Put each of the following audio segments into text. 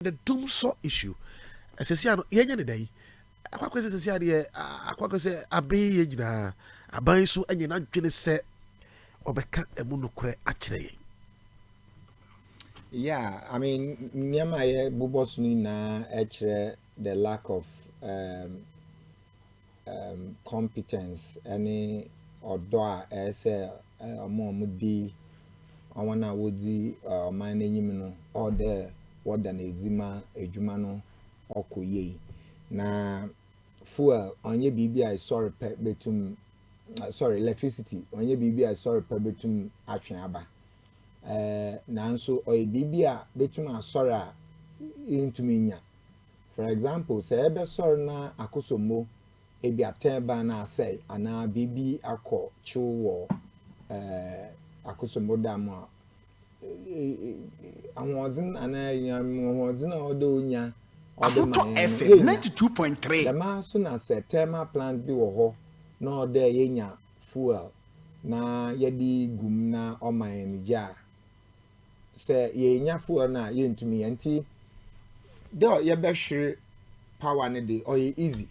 the doomsaw issue. As I say, any day. I was say, I say, I be a buy so and you're not going to say, or become a monocre actually. Yeah, I mean, Niamaye Bubosuni na actually the lack of competence any or say more mudi I wanna would my name or there what than ezima ejumano or kuye na fuel on your BBI sorry betum sorry electricity on your BBI sorry betum achenaba nanso oy bibia betum asora intuminya for example say ebe sor na akosomo ebi atemba na say ana bibi akọ chiwo akosomo dam awodin ana awodin odo onya odo man FM 92.3 the man so na say Tema plant bi wo ho na odo yenya fuel na yedi gum na oman ja say yenya fuel na yentumi enti do ye be hwe power ne dey or easy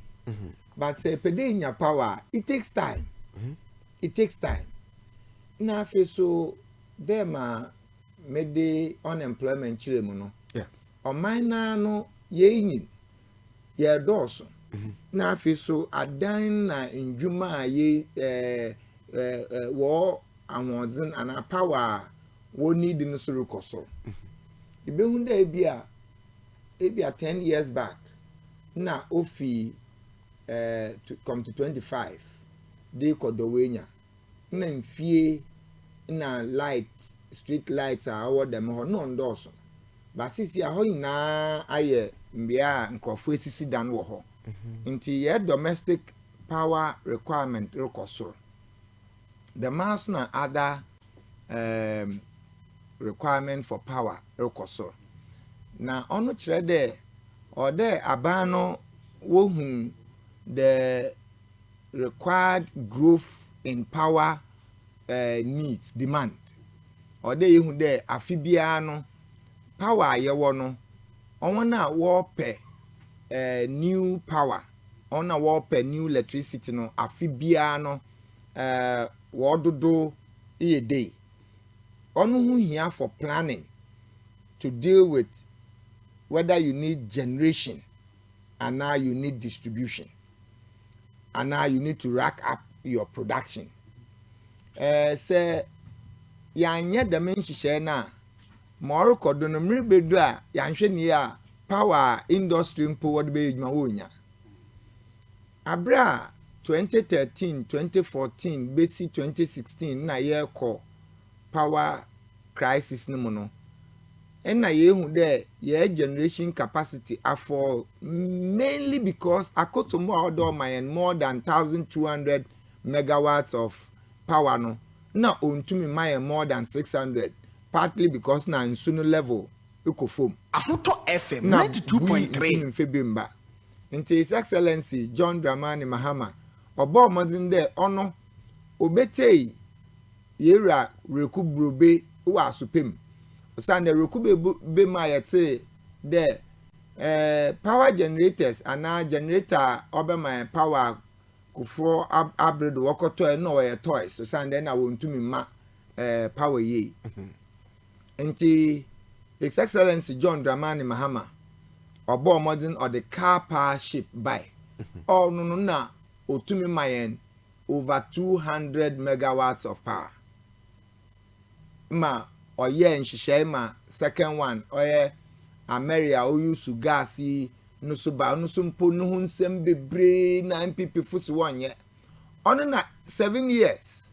but say pedenya power it takes time it takes time na fe so them made unemployment chire mu no oman na no ye yin ye doso na fe so adan na ndwuma ye wo anwodzen ana power wo need no so rekoso ibe hunda ebia 10 years back na ofi to come to 25 de kodowenya na mfie na light street lights are over them ho no ndoso ba sisi aho na aye mbia nkofo esisi dan wo ho nti ye domestic power requirement rekoso the mass na other requirement for power rekoso na onu kire de ode abano wo hu the required growth in power needs demand or they hu there afibia no power ye wo no onwa wo pe new power ona wo pe new electricity no afibia no wo dodo e dey onu hu hia for planning to deal with whether you need generation and now you need distribution and now you need to rack up your production say yanye the menhihye na more kodo no mrebedu a yanhwe ni a power industry mpo wode be edwuma wonya abra 2013 2014 besi 2016 na ye ko power crisis no no na ye hu there ye generation capacity afford mainly because akotomo odo mayen more than 1200 megawatts of power no na ontumi mayen more than 600 partly because na nsuno level ekofom Ahoto FM 92.3 mfebimba nti His Excellency John Dramani Mahama obo modin there ono obetei yera rekubrobe wa asupem Sande rekube be mayete the power generators and now generator over my power kufo abred wokoto no ye toys so sande na wontumi ma power ye enti His Excellency John Dramani Mahama obo modern or the car power ship by oh no na otumi mayen over 200 megawatts of power ma oye nhihye ma second one oye America o use gas no so ba no so mpo no hu nsem bebre na MPP fusi wonye ono na 7 years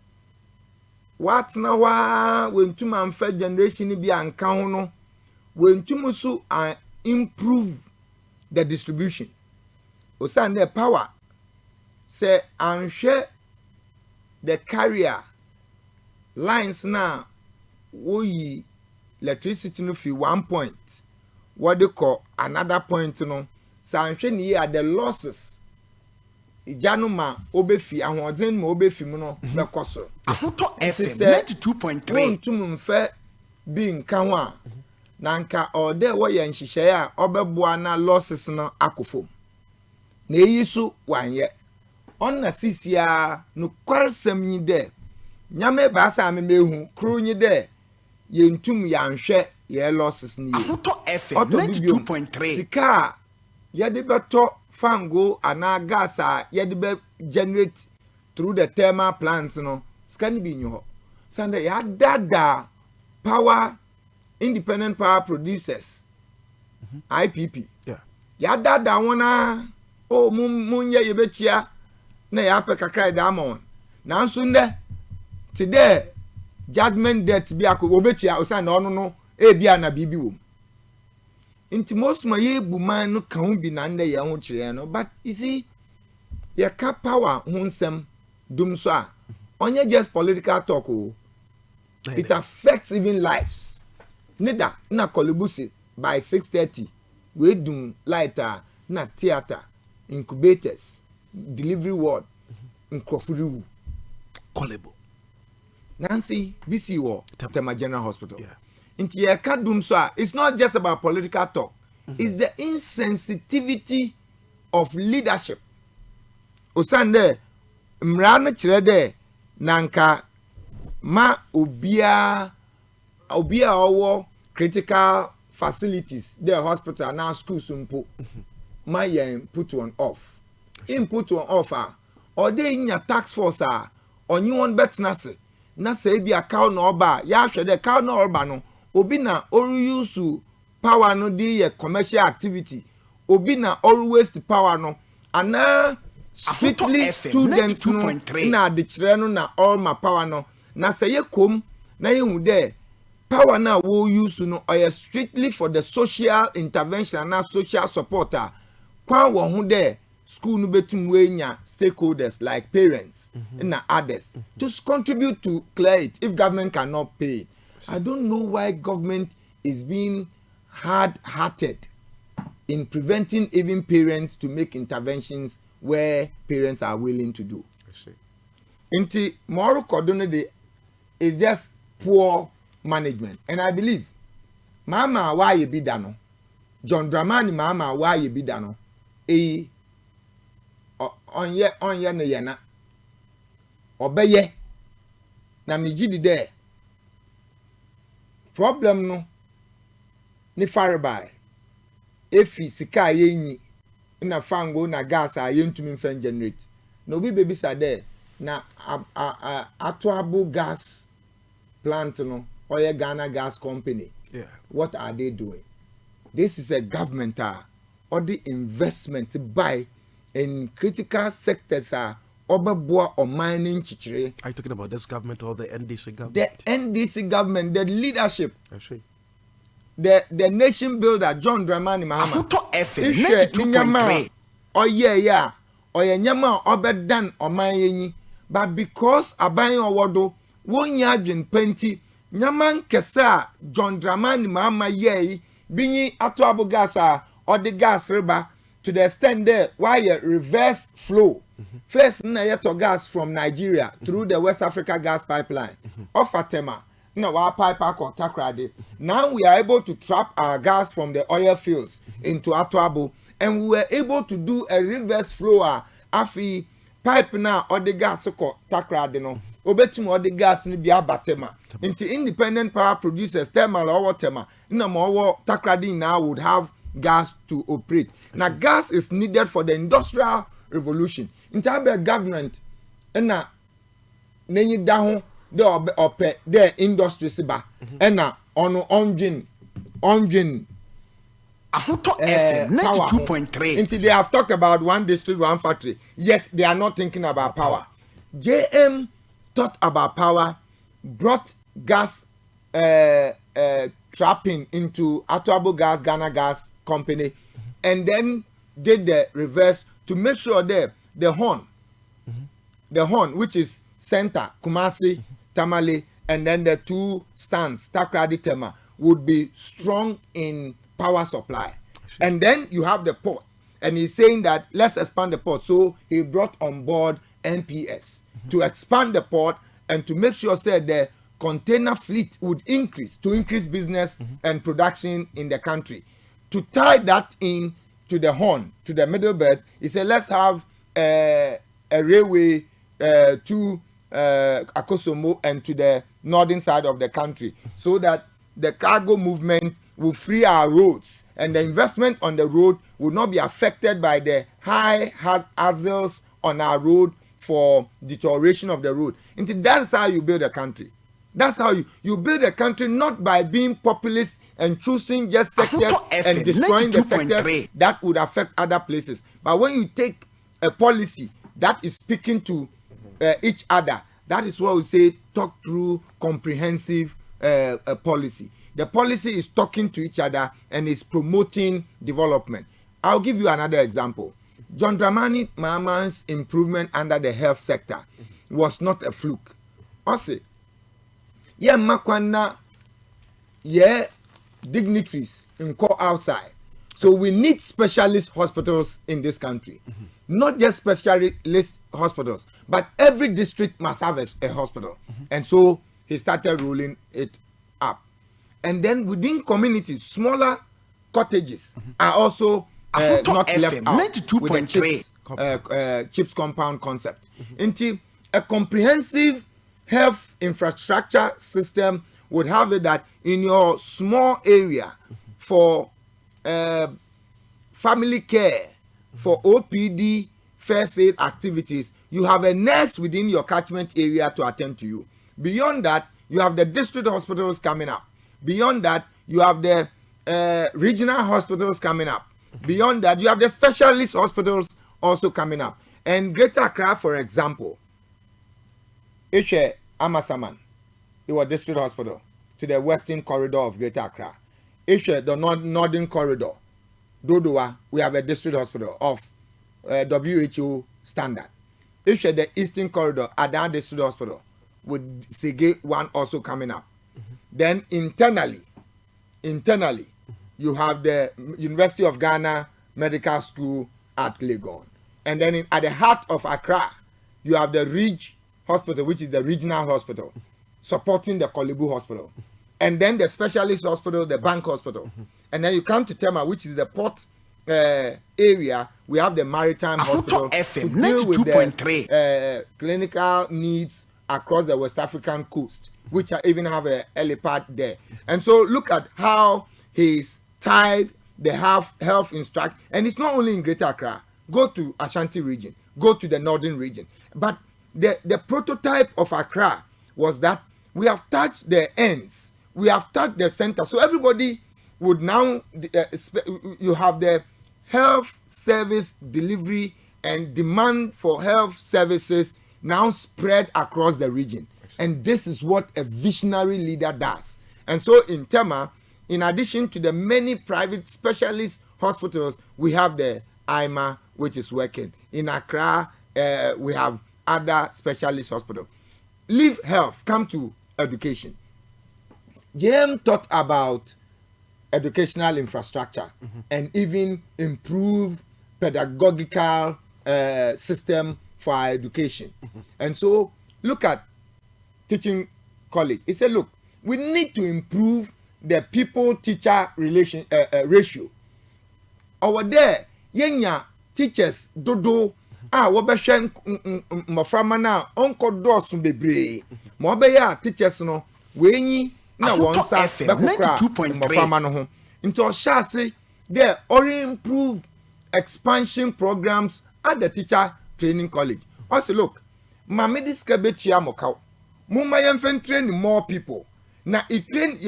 what na wa wentum amfa generation bi anka ho no wentum so improve the distribution osan the power say anhwe the carrier lines na woyi electricity no fi 1 point what they call another point no sanhwe ni ya the losses ijanu ma obefi ahoden ma obefi mu no be koso Ahoto FM 92.3 ntum mfe bi nka ho a nanka or there wo ye nhihye a obeboa na losses no akofom na eyi so wanye onna sisia no kwarsam nyi de nyame ba sa me mehu kru nyi de yentum yanhwe ye losses ni Ahoto FM 92.3 sika yede beto fango ana gas a yede be generate through the thermal plants no scan bi nyo sande ya dada power independent power producers IPP ya dada wona o munye yebetia na ya pe kakra da amon nanso nde today judgment debt bi akọ obetia osan na ono no ebia na bibi wo inti most ma ye buman no kan bi na nde ye ho kire no but you see ye ka power hunsem dum so a onye just political talk o it affects even lives nida na Kpelejoo by 6:30 we dum lighter na theater incubators delivery ward nkofuriwu Kpelejoo Nancy BC wo Tema General Hospital inti ye ka dum so a it's not just about political talk it's the insensitivity of leadership osande mrano kire de nanka ma obia owo critical facilities the hospital na school sumpo ma yen put one off input one off or dey in your tax force onyi one bet na say bi account no oba ya hwe de account no oba no obi na oru use power no dey ye commercial activity obi na oru waste power no ana strictly students no na de kire no na all my power no na say ye kom na ye hu de power na wo use no or strictly for the social intervention and social support kwa wo hu de school no betum we nya stakeholders like parents and others to contribute to clear it if government cannot pay. I don't know why government is being hard-hearted in preventing even parents to make interventions where parents are willing to do. Inti moral cordon is just poor management, and I believe mama why you be dano John Dramani mama why you be dano onye ne yana obeye na mejidi de problem no ni fireby efi sika yenyi na fango na gas a yentumi mfen generate no bi baby sade na atoabo gas plant no oil Ghana gas company what are they doing? This is a government or the investment by in critical sectors obeboa or mining chichire. Are you talking about this government or the NDC government? The NDC government, the leadership, the nation builder John Dramani Mahama. Ahoto FM 92.3. Oh yeah or nyama obedan or mayenyi but because aban owodo won yadwen penti nyaman kesa John Dramani Mahama ye binyi atoabo gas or the gas river to the extent there why a reverse flow first na yeto gas from Nigeria through the West Africa gas pipeline of Tema na wa pipe Takrade. Now we are able to trap our gas from the oil fields into Atoabo and we were able to do a reverse flow afi pipe na or the gas ko Takrade no obetum or the gas ni bia batema into independent power producers thermal or Tema na mo Takrade now would have gas to operate. Now gas is needed for the industrial revolution. In terms of government, na nenyi daho de ope de industry siba, na ono engine. Ahoto FM 92.3. Until they have talked about one district, one factory, yet they are not thinking about power. JM thought about power, brought gas trapping into Atoabo Gas, Ghana Gas Company, and then did the reverse to make sure that the horn, which is center, Kumasi, Tamale, and then the two stands, Takrade Tema, would be strong in power supply. And then you have the port. And he's saying that let's expand the port. So he brought on board NPS to expand the port and to make sure that the container fleet would increase to increase business and production in the country. To tie that in to the horn, to the middle belt, he said, let's have a railway to Akosomo and to the northern side of the country, so that the cargo movement will free our roads, and the investment on the road will not be affected by the high hazards on our road for deterioration of the road. And that's how you build a country. That's how you build a country, not by being populist and choosing just sectors and destroying the sectors that would affect other places. But when you take a policy that is speaking to each other, that is what we say talk through comprehensive policy. The policy is talking to each other and is promoting development. I'll give you another example. John Dramani Mahama's improvement under the health sector was not a fluke. Also, yeah, makwana, yeah, dignitaries in call outside. So we need specialist hospitals in this country. Not just specialist hospitals, but every district must have a hospital. And so he started rolling it up. And then within communities, smaller cottages are also not left out with the CHIPS compound concept. Into a comprehensive health infrastructure system would have it that in your small area for family care, for OPD, first aid activities, you have a nurse within your catchment area to attend to you. Beyond that, you have the district hospitals coming up. Beyond that, you have the regional hospitals coming up. Beyond that, you have the specialist hospitals also coming up. And Greater Accra, for example, Ashai Amasaman, it was district hospital to the western corridor of Greater Accra. Ashai, the northern corridor, Dodowa, we have a district hospital of WHO standard. Ashai, the eastern corridor, Adan district hospital, with Sige one also coming up. Then internally, you have the University of Ghana Medical School at Legon. And then at the heart of Accra, you have the Ridge Hospital, which is the regional hospital, supporting the Kpelejoo Hospital. And then the specialist hospital, the Bank Hospital. And then you come to Tema, which is the port area. We have the Maritime Hospital to deal with the clinical needs across the West African coast, which even have a helipad there. And so look at how he's tied the health instruct, and it's not only in Greater Accra. Go to Ashanti region, go to the northern region. But the prototype of Accra was that we have touched the ends, we have touched the center. So everybody would now, you have the health service delivery and demand for health services now spread across the region. And this is what a visionary leader does. And so in Tema, in addition to the many private specialist hospitals, we have the IMA, which is working. In Accra, we have other specialist hospitals. Leave health, come to education. JM thought about educational infrastructure and even improve pedagogical system for our education. And so look at teaching college. He said, look, we need to improve the people-teacher ratio. Over there, yenya teachers dodo wobehwe maframa na onko dosu bebre. Ma obeya teachers no wenyi na wonsa bekokra maframa no ho. Into shase there or improve expansion programs at the teacher training college. Also look, ma medical betua moka. Mumma yemfen train more people. Na you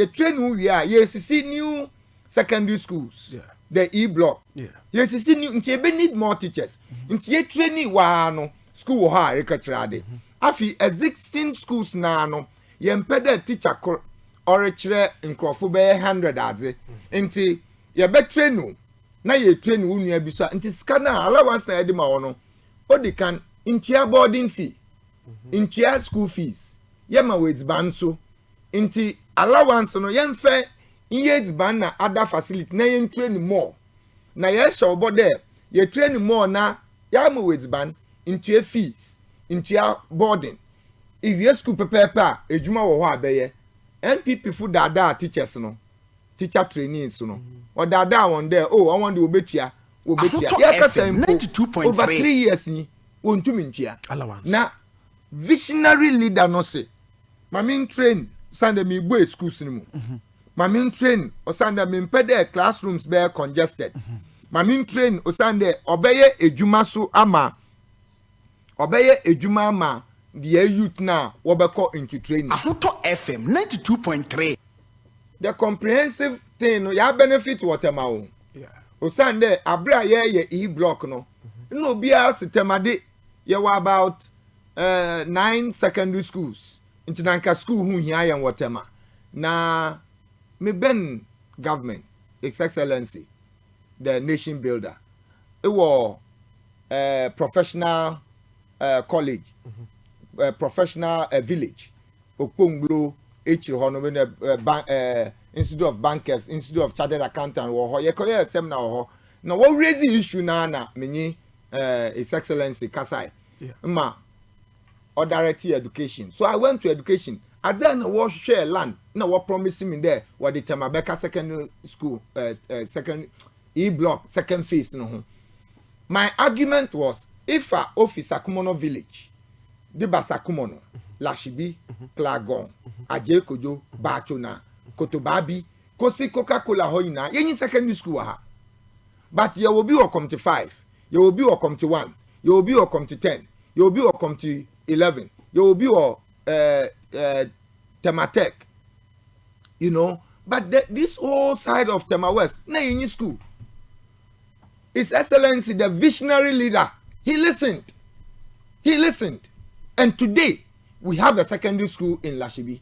train we are yes new secondary schools. Yeah. The E block. Yeah. Yes new nti need more teachers. Nti training wa no school ha rekachirade. Afi existing schools na no yempede teacher or chere nkrofo be 100 adze. Nti ye be train no na ye train unua bi so nti scanner allowance na ye de ma wo no odi kan ntia boarding fee. Ntia school fees. Yema with banso. Inti allowance no yemfe years ban na other facility na yen train more na ye show bo there ye train more na yama with ban into fees into boarding if you school prepare ejuma wo ho abeye NPP fu dada teachers no teacher trainees no or dada one there I want the obetua over 3 years ni wontumi ntua na visionary leader no say mami train send me boy schools ni mu mami train o send me impede classrooms be congested mami train o send obeye ejuma so ama obeye ejuma ama the youth now wobeko into training Ahoto FM 92.3 the comprehensive thing no ya benefit whatever o osande abra ye e block no no bia sitemade ye were about 9 secondary schools into nanka school hu hia ye whatever na me ben government His Excellency the nation builder it was professional college professional village okpongro echi ho no when Institute of Bankers, Institute of Chartered Accountants, or ye koye seminar ho. Now what raise the issue na many His Excellency Kasai. Ma or directly education. So I went to education. And then was share land. Now what promising me there what the Tema East secondary school second E block second phase no. My argument was if a office Akumono village, the Basakumono, Lashibi, Klagon, Kpelejoo, Bachona, Kotobabi, Kosi Coca-Cola hoina, yenyi secondary school ha. But you will be welcome to 5, you will be welcome to 1, you will be welcome to 10, you will be welcome to 11, you will be Tema Tech, you know. But this whole side of Tema West, na yenyi school. His Excellency, the visionary leader, he listened. And today, we have a secondary school in Lashibi.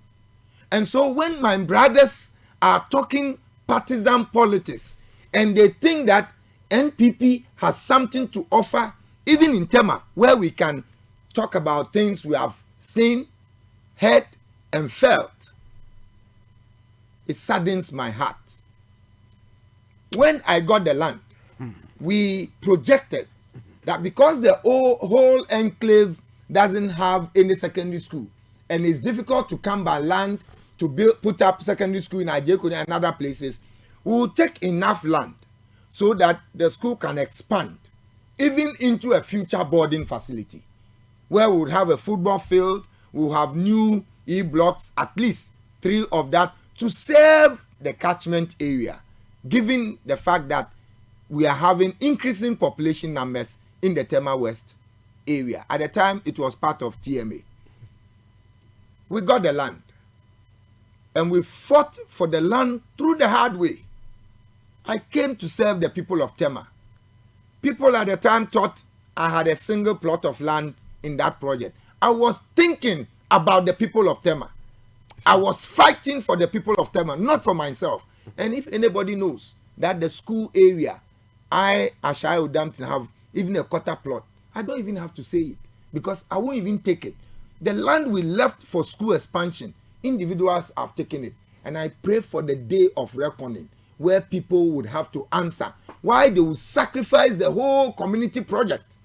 And so when my brothers are talking partisan politics and they think that NPP has something to offer, even in Tema, where we can talk about things we have seen, heard, and felt, it saddens my heart. When I got the land, we projected that because the whole enclave doesn't have any secondary school and it's difficult to come by land to put up secondary school in Ajeko and other places, we will take enough land so that the school can expand even into a future boarding facility where we would have a football field, we will have new E-blocks, at least 3 of that, to serve the catchment area, given the fact that we are having increasing population numbers in the Tema West area. At the time, it was part of TMA. We got the land. And we fought for the land through the hard way. I came to serve the people of Tema. People at the time thought I had a single plot of land in that project. I was thinking about the people of Tema. I was fighting for the people of Tema, not for myself. And if anybody knows that the school area, I, Ashai Odamtten, have even a quarter plot, I don't even have to say it because I won't even take it. The land we left for school expansion, individuals have taken it. And I pray for the day of reckoning where people would have to answer why they will sacrifice the whole community project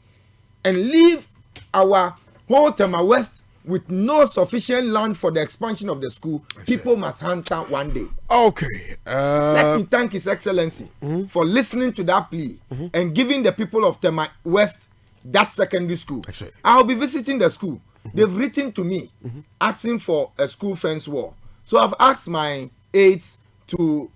and leave our whole Tema West with no sufficient land for the expansion of the school. People must answer one day. Okay. Let me thank His Excellency for listening to that plea and giving the people of Tema West that secondary school. I'll be visiting the school. They've written to me asking for a school fence wall. So I've asked my aides to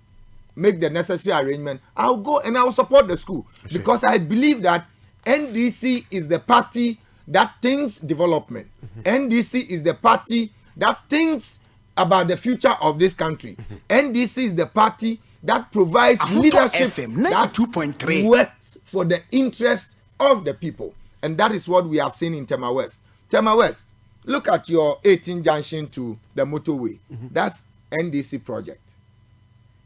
make the necessary arrangement. I'll go and I'll support the school because I believe that NDC is the party that thinks development. NDC is the party that thinks about the future of this country. NDC is the party that provides leadership that works for the interest of the people. And that is what we have seen in Tema West. Tema West, look at your 18 junction to the motorway. That's NDC project.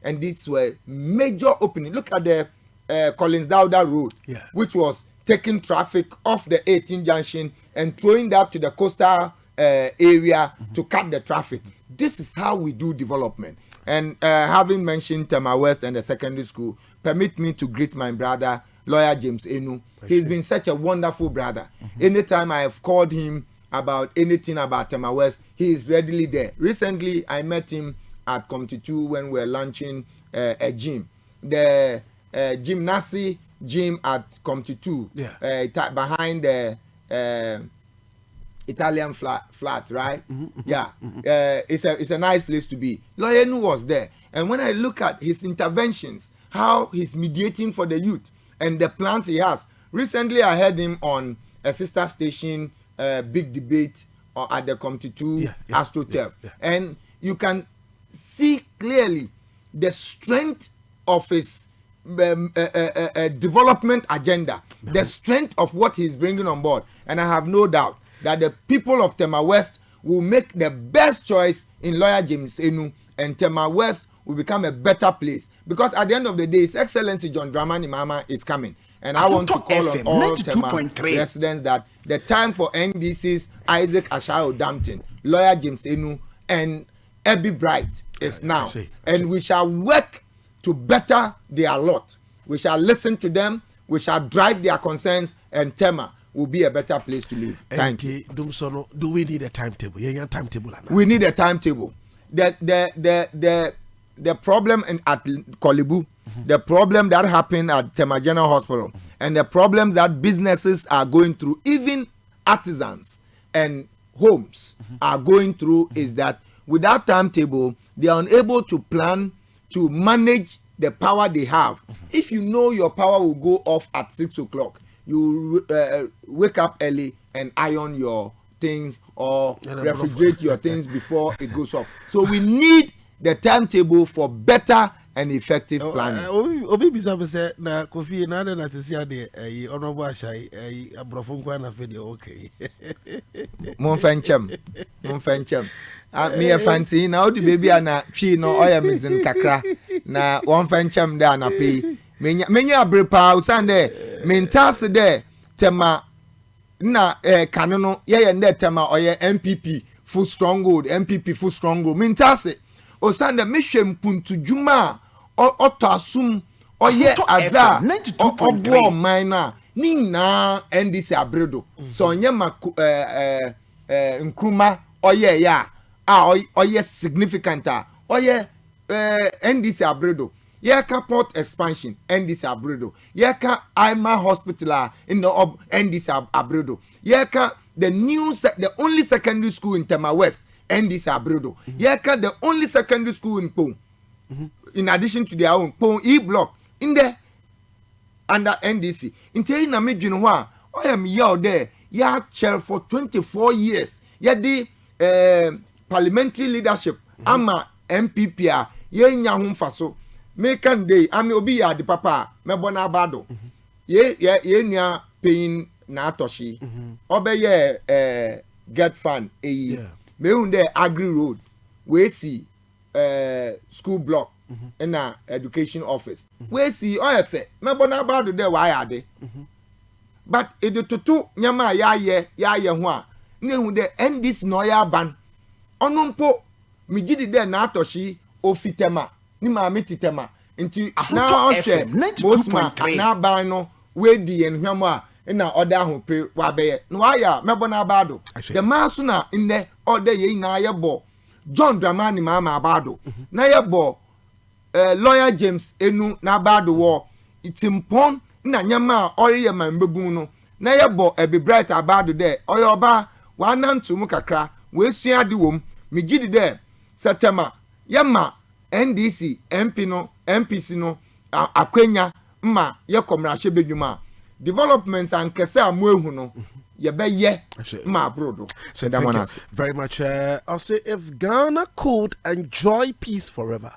And these were major opening. Look at the Collins Dauda Road, which was taking traffic off the 18 junction and throwing that to the coastal area to cut the traffic. This is how we do development. And having mentioned Tema West and the secondary school, permit me to greet my brother, Lawyer James Enu. He's been such a wonderful brother. Anytime I have called him about anything about Tema West, he is readily there. Recently, I met him at Kpelejoo when we were launching a gym. The gymnastic gym at Kpelejoo, behind the Italian flat, right? Yeah, it's a nice place to be. Lawyer Nu was there, and when I look at his interventions, how he's mediating for the youth and the plans he has. Recently, I heard him on a sister station, big debate at the Kpelejoo AstroTurf, and you can see clearly the strength of his development agenda, the strength of what he's bringing on board, and I have no doubt that the people of Tema West will make the best choice in Lawyer James Enu, and Tema West will become a better place, because at the end of the day, His Excellency John Dramani Mahama is coming, and I want to call on all Tema residents that the time for NDC's Isaac Ashai Odamtten, Lawyer James Enu, and Abby Bright is now, and we shall work to better their lot. We shall listen to them, we shall drive their concerns, and Tema will be a better place to live. Thank you. Do we need a timetable? Timetable. We need a timetable. The problem at Kpelejoo, the problem that happened at Tema General Hospital, and the problems that businesses are going through, even artisans and homes are going through, is that without timetable, they are unable to plan to manage the power they have. If you know your power will go off at 6 o'clock, you wake up early and iron your things or refrigerate your things before it goes off. So we need the timetable for better and effective planning. Obi bisa say na Kofi na na tesi ade honorable Ashai abrofo kwa na fe de okay. Mon fenchem. Me a fancy na odi baby ana twi no oya medin kakra na one fenchem da na pay. Menya abrepa usande mentase de Tema na kanu no ye nde Tema oye MPP full stronghold mentase osande mehwem puntu djuma oto asum oye aza obo minor ni na NDC abredo so onye ma nkruma oye ya oye significant oye NDC abredo yeka port expansion NDC abredo yeka Ima hospital in the NDC abredo yeka the only secondary school in Tema West NDC abredo yeka the only secondary school in Pong, in addition to their own Pong E block in there under NDC in na medwin ho a oyam yaw there ya chair for 24 years ya the parliamentary leadership ama MPP a ye nya ho mfaso me kan dey ami obi ya de papa mebo na abado ye nua pain na atoshi obeye get fan me hun there agri road we see school block in a education office we see oyefe mebo na abado there wa ya de but e de toto nyama ya ye ho a ne hun there NDC no ya ban onumpo mijidi there na atoshi ofitema ni maame titema nti na ohwe bosma na ban no we di enhwam a na oda ho pre wa beye no aya mebo na abado the masu na in the order ye na ye bo John Dramani Mahama abado na ye bo Lawyer James Enu na abado wo itimpon na nyama oye mambebu no na ye bo Ebi Bright abado there oyoba wa nantu mu kakra we sua de wom migidi there September yema NDC MP no MPC no akwenya ma ye komrahye bedwuma developments and kese amuehu no ye be ye ma abroad. So thank you very much. I'll say if Ghana could enjoy peace forever,